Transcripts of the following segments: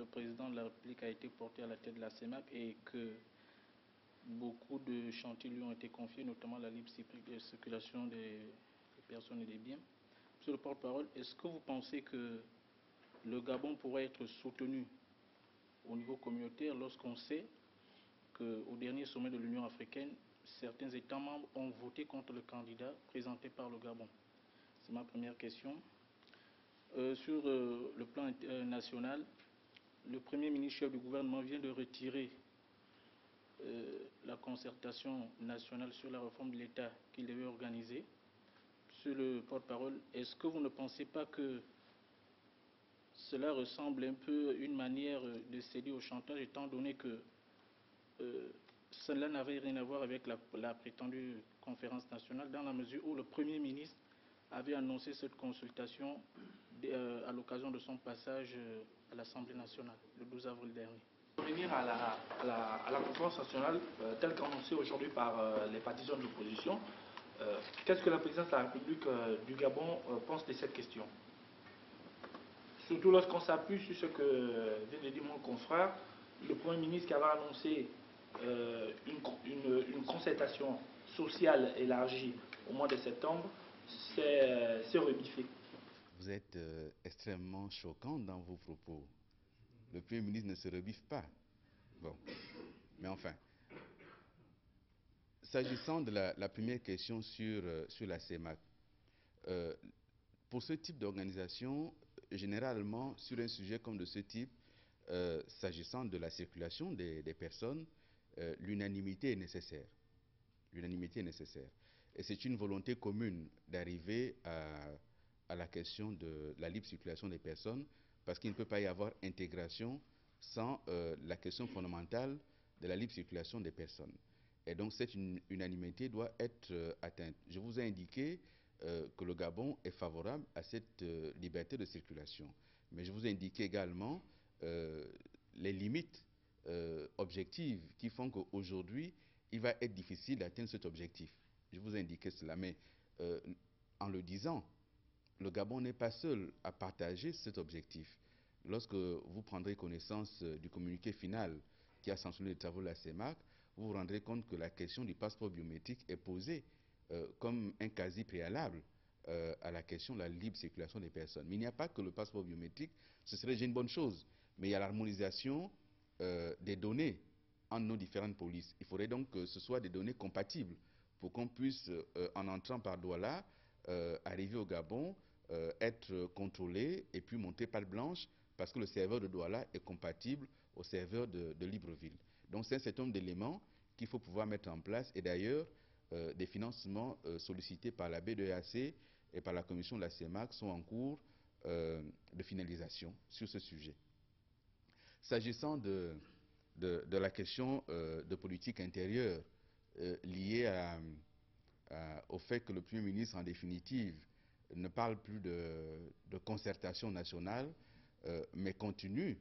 président de la République a été porté à la tête de la CEMAC et que beaucoup de chantiers lui ont été confiés, notamment la libre circulation des personnes et des biens. Monsieur le porte-parole, est-ce que vous pensez que le Gabon pourrait être soutenu au niveau communautaire lorsqu'on sait qu'au dernier sommet de l'Union africaine, certains États membres ont voté contre le candidat présenté par le Gabon? C'est ma première question. Sur le plan national, le Premier ministre chef du gouvernement vient de retirer la concertation nationale sur la réforme de l'État qu'il devait organiser. Monsieur le porte-parole, est-ce que vous ne pensez pas que cela ressemble un peu à une manière de céder au chantage, étant donné que cela n'avait rien à voir avec la prétendue conférence nationale, dans la mesure où le Premier ministre avait annoncé cette consultation à l'occasion de son passage à l'Assemblée nationale, le 12 avril dernier. Pour revenir à la conférence nationale, telle qu'annoncée aujourd'hui par les partisans de l'opposition, qu'est-ce que la présidence de la République du Gabon pense de cette question? Surtout lorsqu'on s'appuie sur ce que vient de dire mon confrère, le Premier ministre qui avait annoncé une concertation sociale élargie au mois de septembre, s'est rebiffé. Vous êtes extrêmement choquant dans vos propos. Le Premier ministre ne se rebiffe pas. Bon, mais enfin. S'agissant de la première question sur la CEMAC, pour ce type d'organisation, généralement, sur un sujet comme de ce type, s'agissant de la circulation des personnes, l'unanimité est nécessaire. L'unanimité est nécessaire. Et c'est une volonté commune d'arriver à la question de la libre circulation des personnes, parce qu'il ne peut pas y avoir intégration sans la question fondamentale de la libre circulation des personnes. Et donc cette unanimité doit être atteinte. Je vous ai indiqué que le Gabon est favorable à cette liberté de circulation. Mais je vous ai indiqué également les limites objectives qui font qu'aujourd'hui, il va être difficile d'atteindre cet objectif. Je vous ai indiqué cela, mais en le disant, le Gabon n'est pas seul à partager cet objectif. Lorsque vous prendrez connaissance du communiqué final qui a sanctionné les travaux de la CEMAC, vous vous rendrez compte que la question du passeport biométrique est posée comme un quasi préalable à la question de la libre circulation des personnes. Mais il n'y a pas que le passeport biométrique, ce serait déjà une bonne chose, mais il y a l'harmonisation des données entre nos différentes polices. Il faudrait donc que ce soit des données compatibles pour qu'on puisse, en entrant par Douala, arriver au Gabon, être contrôlé et puis monter patte blanche parce que le serveur de Douala est compatible au serveur de Libreville. Donc c'est un certain nombre d'éléments qu'il faut pouvoir mettre en place et d'ailleurs des financements sollicités par la BDAC et par la commission de la CEMAC sont en cours de finalisation sur ce sujet. S'agissant de la question de politique intérieure liée au fait que le Premier ministre, en définitive, ne parle plus de concertation nationale, mais continue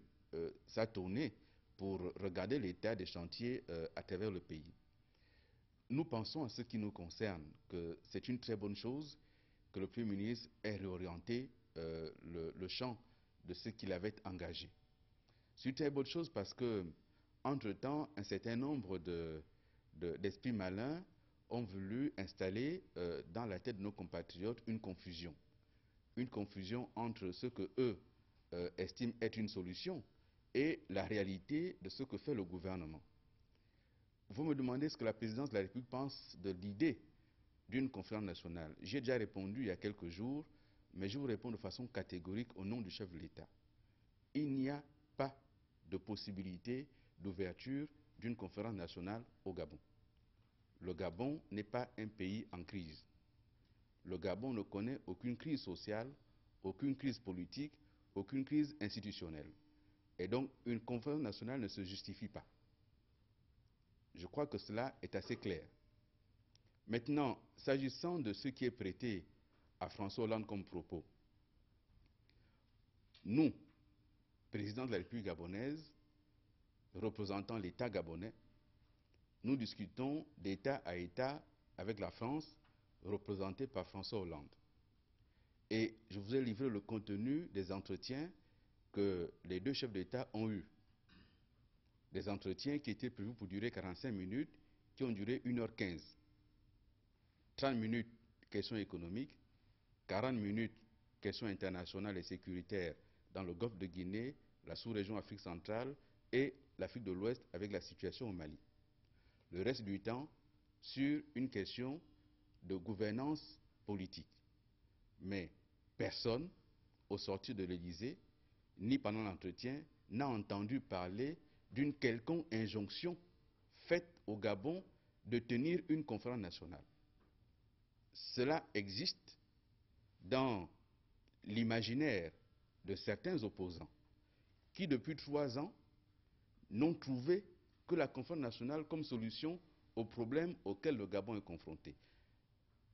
sa tournée pour regarder l'état des chantiers à travers le pays. Nous pensons, à ce qui nous concerne, que c'est une très bonne chose que le Premier ministre ait réorienté le champ de ce qu'il avait engagé. C'est une très bonne chose parce que, entre-temps, un certain nombre d'esprits malins ont voulu installer dans la tête de nos compatriotes une confusion. Une confusion entre ce que eux estiment être une solution et la réalité de ce que fait le gouvernement. Vous me demandez ce que la présidence de la République pense de l'idée d'une conférence nationale. J'ai déjà répondu il y a quelques jours, mais je vous réponds de façon catégorique au nom du chef de l'État. Il n'y a pas de possibilité d'ouverture d'une conférence nationale au Gabon. Le Gabon n'est pas un pays en crise. Le Gabon ne connaît aucune crise sociale, aucune crise politique, aucune crise institutionnelle. Et donc, une conférence nationale ne se justifie pas. Je crois que cela est assez clair. Maintenant, s'agissant de ce qui est prêté à François Hollande comme propos, nous, président de la République gabonaise, représentant l'État gabonais, nous discutons d'État à État avec la France, représentée par François Hollande. Et je vous ai livré le contenu des entretiens que les deux chefs d'État ont eu des entretiens qui étaient prévus pour durer 45 minutes, qui ont duré 1h15. 30 minutes, questions économiques, 40 minutes, questions internationales et sécuritaires dans le golfe de Guinée, la sous-région Afrique centrale et l'Afrique de l'Ouest avec la situation au Mali. Le reste du temps sur une question de gouvernance politique. Mais personne, au sortir de l'Élysée, ni pendant l'entretien, n'a entendu parler d'une quelconque injonction faite au Gabon de tenir une conférence nationale. Cela existe dans l'imaginaire de certains opposants qui, depuis 3 ans, n'ont trouvé que la conférence nationale comme solution aux problèmes auxquels le Gabon est confronté.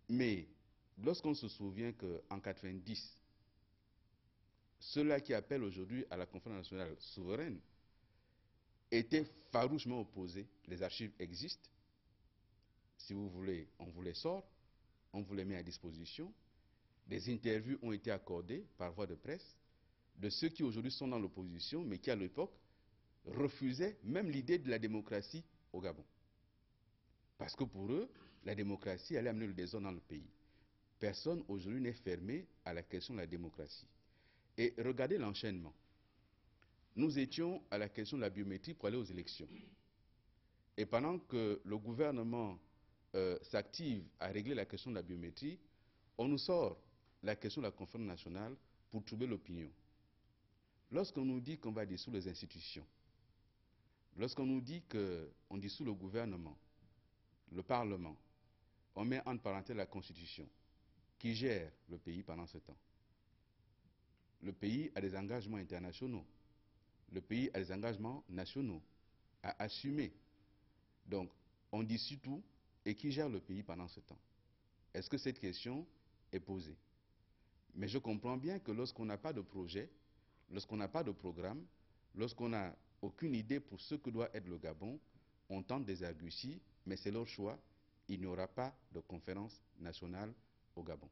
Mais lorsqu'on se souvient qu'en 90, ceux-là qui appellent aujourd'hui à la conférence nationale souveraine étaient farouchement opposés, les archives existent, si vous voulez, on vous les sort, on vous les met à disposition. Des interviews ont été accordées par voie de presse de ceux qui aujourd'hui sont dans l'opposition, mais qui à l'époque refusaient même l'idée de la démocratie au Gabon. Parce que pour eux, la démocratie allait amener le désordre dans le pays. Personne aujourd'hui n'est fermé à la question de la démocratie. Et regardez l'enchaînement. Nous étions à la question de la biométrie pour aller aux élections. Et pendant que le gouvernement s'active à régler la question de la biométrie, on nous sort la question de la conférence nationale pour troubler l'opinion. Lorsqu'on nous dit qu'on va dissoudre les institutions, lorsqu'on nous dit qu'on dissout le gouvernement, le Parlement, on met entre parenthèses la Constitution, qui gère le pays pendant ce temps. Le pays a des engagements internationaux. Le pays a des engagements nationaux à assumer. Donc, on dissout tout et qui gère le pays pendant ce temps? Est-ce que cette question est posée? Mais je comprends bien que lorsqu'on n'a pas de projet, lorsqu'on n'a pas de programme, lorsqu'on n'a aucune idée pour ce que doit être le Gabon, on tente des arguties, mais c'est leur choix. Il n'y aura pas de conférence nationale au Gabon.